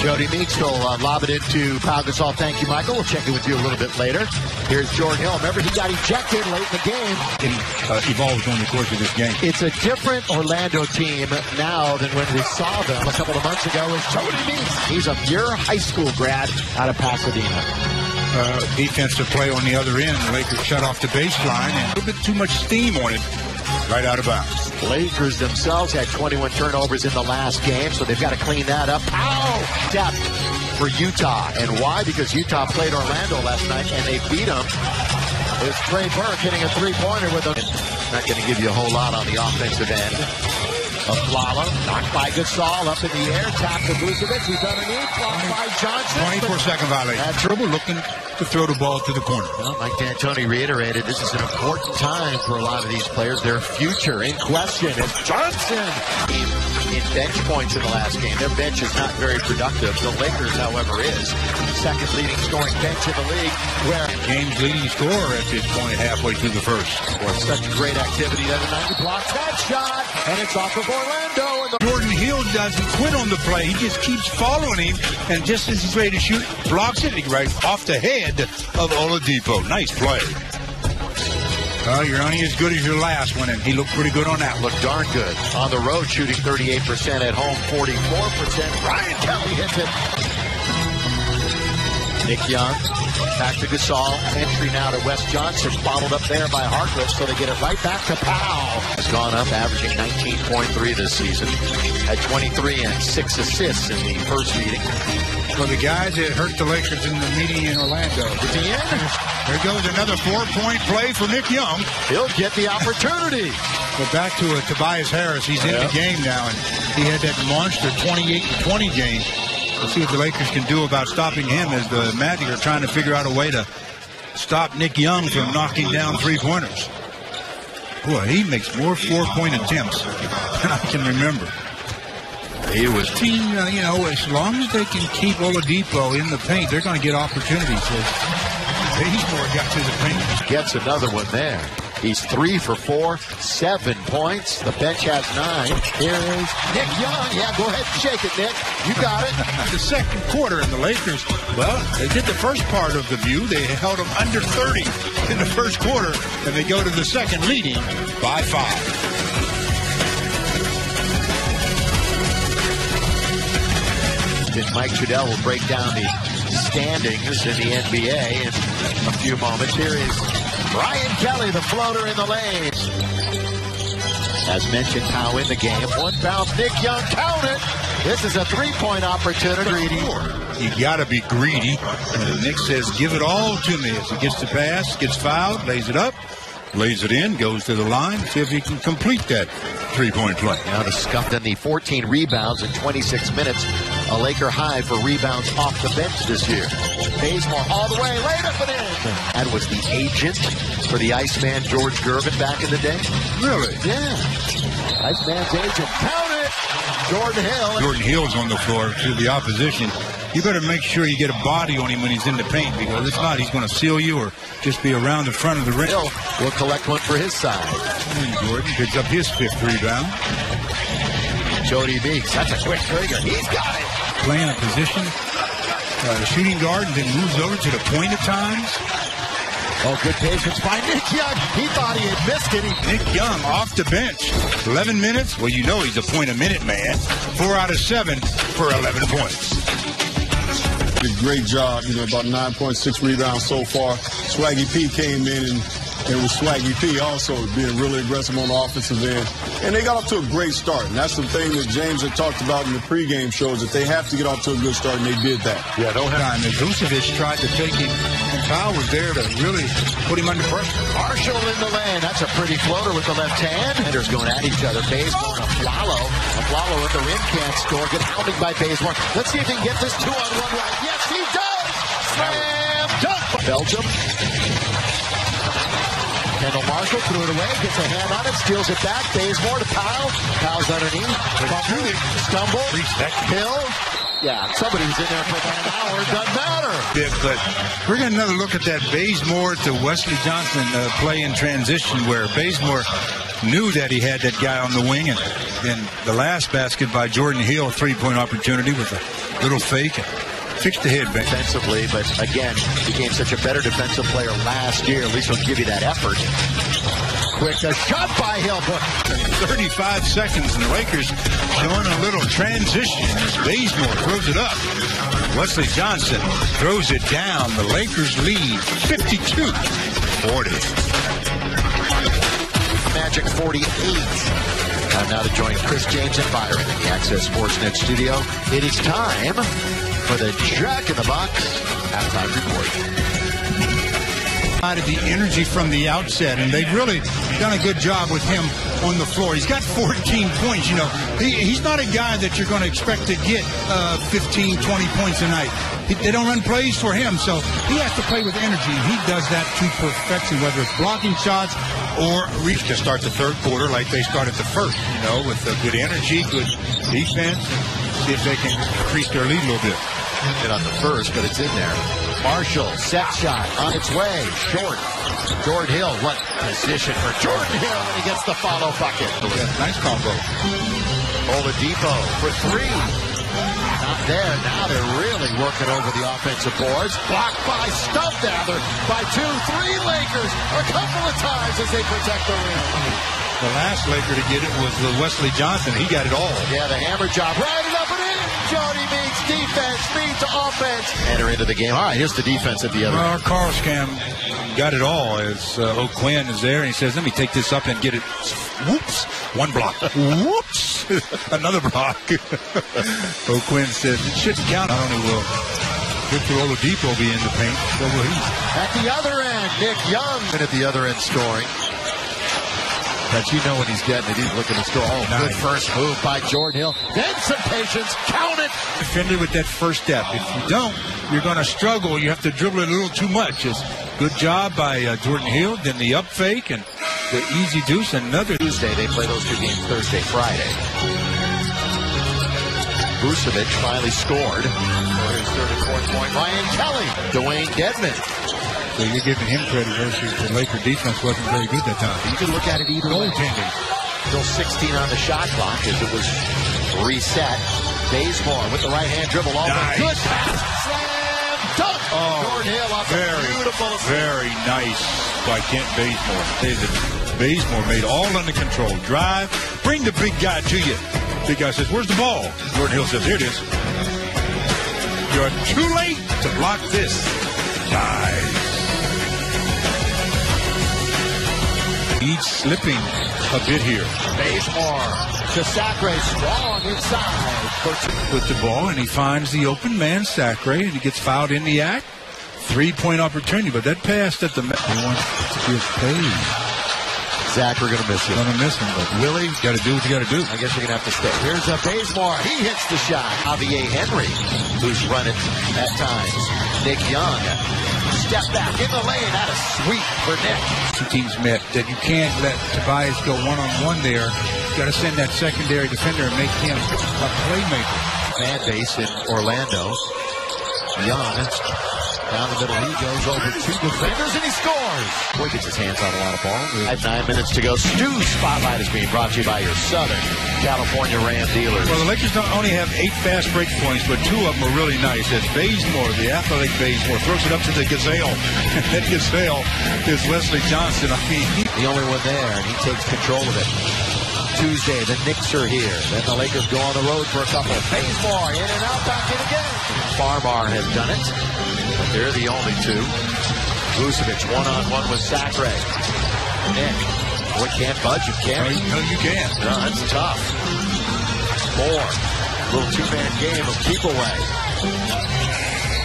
Jody Meeks will lob it into Pau Gasol. Thank you, Michael. We'll check in with you a little bit later. Here's Jordan Hill. Remember, he got ejected late in the game. It evolved during the course of this game. It's a different Orlando team now than when we saw them a couple of months ago. Is Jody Meeks. He's a pure high school grad out of Pasadena. Defensive play on the other end. The Lakers shut off the baseline and a little bit too much steam on it. Right out of bounds. Lakers themselves had 21 turnovers in the last game, so they've got to clean that up. Ow! Depth for Utah. And why? Because Utah played Orlando last night, and they beat them. There's Trey Burke hitting a three-pointer with them. Not going to give you a whole lot on the offensive end. Aflalo, knocked by Gasol, up in the air, tapped to Vucevic, he's underneath, blocked by Johnson. 24-second violation. That's trouble looking to throw the ball to the corner. Well, Mike D'Antoni reiterated this is an important time for a lot of these players. Their future in question as Johnson in bench points in the last game. Their bench is not very productive. The Lakers, however, is second leading scoring bench in the league. Where game's leading scorer at this point halfway through the first. Well, such great activity the other night. He blocks that shot, and it's off of Orlando. And Jordan Hill doesn't quit on the play. He just keeps following him, and just as he's ready to shoot, blocks it right off the head of Oladipo. Nice play. Well, you're only as good as your last one, and he looked pretty good on that. Looked darn good. On the road, shooting 38%, at home 44%. Ryan Kelly hits it. Nick Young, back to Gasol. Entry now to Wes Johnson, bottled up there by Harkless, so they get it right back to Powell. Has gone up, averaging 19.3 this season. Had 23 and 6 assists in the first meeting. For the guys that hurt the Lakers in the meeting in Orlando. At the end, there goes another 4-point play for Nick Young. He'll get the opportunity. But back to Tobias Harris. He's in the game now, and he had that monster 28-20 game. We'll see what the Lakers can do about stopping him as the Magic are trying to figure out a way to stop Nick Young from knocking down three-pointers. Boy, he makes more 4-point attempts than I can remember. He was team, as long as they can keep Oladipo in the paint, they're going to get opportunities. So Bazemore got to the paint. Gets another one there. He's 3 for 4, 7 points. The bench has 9. Here is Nick Young. Yeah, go ahead and shake it, Nick. You got it. The second quarter, and the Lakers, well, they did the first part of the view. They held them under 30 in the first quarter, and they go to the second leading by 5. Mike Trudell will break down the standings in the NBA in a few moments. Here is Ryan Kelly, the floater in the lane. As mentioned, Powell in the game. One bounce, Nick Young, count it. This is a three-point opportunity. You got to be greedy. Nick says, give it all to me. As he gets the pass, gets fouled, lays it up, lays it in, goes to the line, see if he can complete that three-point play. Now to scuffed in the 14 rebounds in 26 minutes. A Laker high for rebounds off the bench this year. Bazemore all the way, laid up and in. That was the agent for the Iceman George Gervin back in the day. Really? Yeah. Iceman's agent. Count it! Jordan Hill. Jordan Hill's on the floor to the opposition. You better make sure you get a body on him when he's in the paint, because if not, he's going to seal you or just be around the front of the rim. Hill will collect one for his side. And Jordan picks up his 5th rebound. Jody Meeks, that's a quick trigger. He's got it. Playing a position, shooting guard, and then moves over to the point at times. Oh, good patience by Nick Young. He thought he had missed it. Nick Young off the bench. 11 minutes. Well, you know he's a point-a-minute man. 4 out of 7 for 11 points. Did a great job, about 9.6 rebounds so far. Swaggy P came in and it was Swaggy P also being really aggressive on the offensive end. And they got off to a great start. And that's the thing that James had talked about in the pregame shows, that they have to get off to a good start, and they did that. Yeah, don't have time. Vucevic tried to take him, and Powell was there to really put him under pressure. Marshall in the lane. That's a pretty floater with the left hand. Hitters going at each other. Bazemore and Aflalo. Aflalo at the rim can't score. Get hounded by Bazemore. Let's see if he can get this 2-on-1 right. Yes, he does! Slam dunk! Belgium. Kendall Marshall threw it away, gets a hand on it, steals it back. Bazemore to Powell. Powell's underneath. Stumble. Hill. Yeah, somebody was in there for about an hour. It doesn't matter. Yeah, but we're getting another look at that Bazemore to Wesley Johnson play in transition, where Bazemore knew that he had that guy on the wing, and then the last basket by Jordan Hill, 3-point opportunity with a Little fake. Fix the head, Ben. Defensively, but again, became such a better defensive player last year. At least he'll give you that effort. Quick, a shot by Hill. 35 seconds, and the Lakers showing a little transition as Bazemore throws it up. Wesley Johnson throws it down. The Lakers lead 52-40. Magic 48. Time now to join Chris James and Byron in the Access Sportsnet studio. It is time for the Jack in the Box halftime report. The energy from the outset, and they've really done a good job with him on the floor. He's got 14 points. You know, he's not a guy that you're going to expect to get 15, 20 points a night. They don't run plays for him, so he has to play with energy. He does that to perfection, whether it's blocking shots or reach to start the third quarter like they started the first, you know, with good energy, good defense, see if they can increase their lead a little bit. Hit on the first, but it's in there. Marshall, set shot on its way, short. Jordan Hill, what position for Jordan Hill, and he gets the follow bucket. Yeah, nice combo. Oladipo for three. Not there. Now they're really working over the offensive boards. Blocked by Stumpfather by 2-3 Lakers a couple of times as they protect the rim. The last Laker to get it was Wesley Johnson. He got it all. Yeah, the hammer job. Right it up and in. Jody meets defense, meets offense. Enter into the game. All right, here's the defense at the other end. Carl Scam got it all as O'Quinn is there, and he says, let me take this up and get it. Whoops. One block. Whoops. Another block. O'Quinn says, it shouldn't count. Not only will Victor Oladipo be in the paint, so will he. At the other end, Nick Young. And at the other end scoring. But you know when he's getting it, he's looking to score. Oh, nice. Good first move by Jordan Hill. Then some patience. Count it. Defended with that first step. If you don't, you're going to struggle. You have to dribble it a little too much. It's good job by Jordan Hill. Then the up fake and the easy deuce. Another Tuesday. They play those two games Thursday, Friday. Vucevic finally scored for his third and fourth point. Ryan Kelly. Dwayne Dedmon. So you're giving him credit versus the Laker defense wasn't very good that time. You can look at it either way. Goaltending. Still 16 on the shot clock as it was reset. Bazemore with the right-hand dribble. All nice. Good pass. Slam dunk. Jordan Hill off a beautiful. Very nice by Kent Bazemore. Bazemore made all under control. Drive. Bring the big guy to you. Big guy says, where's the ball? Jordan Hill says, here it is. You're too late to block this. Nice. He's slipping a bit here. Bazemore to Sacre, strong inside. With the ball, and he finds the open man, Sacre, and he gets fouled in the act. 3-point opportunity, but that pass that the man wants to give paid. Zach, we're going to miss you. Going to miss him, but Willie, got to do what you got to do. I guess you're going to have to stay. Here's a Bazemore. He hits the shot. Javier Henry, who's run it at times. Nick Young. Step back in the lane. That is sweet for Nick. Two teams met that you can't let Tobias go one-on-one there. You got to send that secondary defender and make him a playmaker. Fan base in Orlando. Young down the middle. He goes over two defenders and he scores. Boy gets his hands on a lot of ball. At 9 minutes to go. Stu's Spotlight is being brought to you by your Southern California Ram dealers. Well, the Lakers don't only have 8 fast break points, but 2 of them are really nice. As Bazemore, the athletic Bazemore, throws it up to the Gazelle. And that Gazelle is Wesley Johnson. I mean, the only one there, and he takes control of it. Tuesday, the Knicks are here. Then the Lakers go on the road for a couple. Bazemore in and out, back in again. Farmar has done it, but they're the only two. Vucevic one-on-one with Sacre. Nick, boy, can't budge him, can he? No, you can't. No, that's tough. Moore, little two-man game of keep away.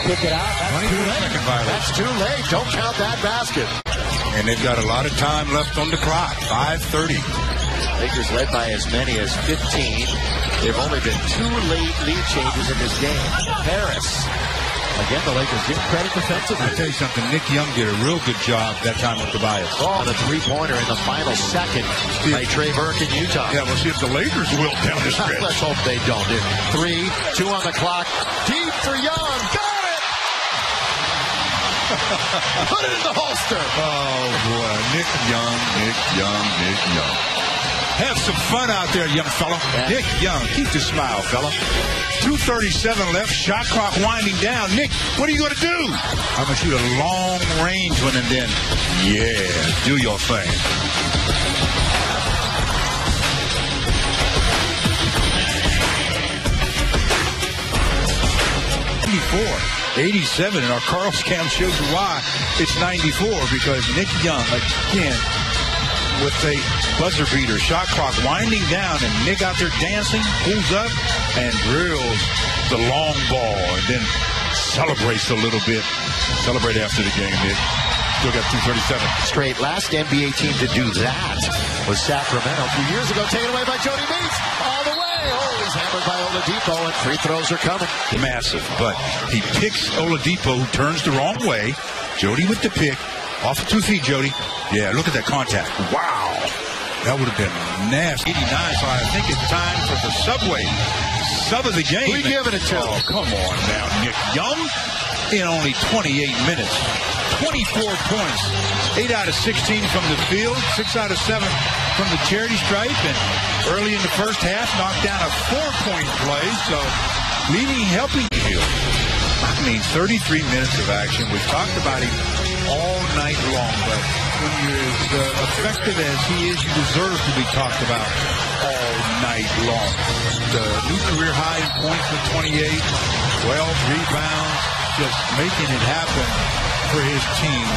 Kick it out. That's too late. That's too late. Don't count that basket. And they've got a lot of time left on the clock. 5:30. Lakers led by as many as 15. There have only been 2 late lead changes in this game. Harris. Again, the Lakers give credit defensively. I'll tell you something. Nick Young did a real good job that time with Tobias. Oh, the three-pointer in the final second by Trey Burke in Utah. Yeah, we'll see if the Lakers will down the stretch. Let's hope they don't. 3, 2 on the clock. Deep for Young. Got it! Put it in the holster. Oh, boy. Nick Young. Have some fun out there, young fella. Yeah. Nick Young, keep the smile, fella. 2:37 left, shot clock winding down. Nick, what are you going to do? I'm going to shoot a long-range one and then, yeah, do your thing. '94, '87, and our Carl's Cam shows you why it's '94, because Nick Young, again, with a buzzer beater, shot clock winding down, and Nick out there dancing, pulls up and drills the long ball, and then celebrates a little bit. Celebrate after the game, Nick. Still got 2:37. Straight. Last NBA team to do that was Sacramento a few years ago, taken away by Jody Meeks. All the way. Oh, he's hammered by Oladipo, and free throws are coming. Massive, but he picks Oladipo, who turns the wrong way. Jody with the pick. Off of 2 feet, Jody. Yeah, look at that contact. Wow. That would have been nasty. 89, so I think it's time for the Subway sub of the game. Who are you giving it to? Oh, come on now, Nick Young. In only 28 minutes. 24 points. 8 out of 16 from the field. 6 out of 7 from the charity stripe. And early in the first half, knocked down a 4-point play. So, helping you. I mean, 33 minutes of action. We've talked about him all night long, but when you're as effective as he is, you deserve to be talked about all night long. The new career high in points with 28, 12 rebounds, just making it happen for his team.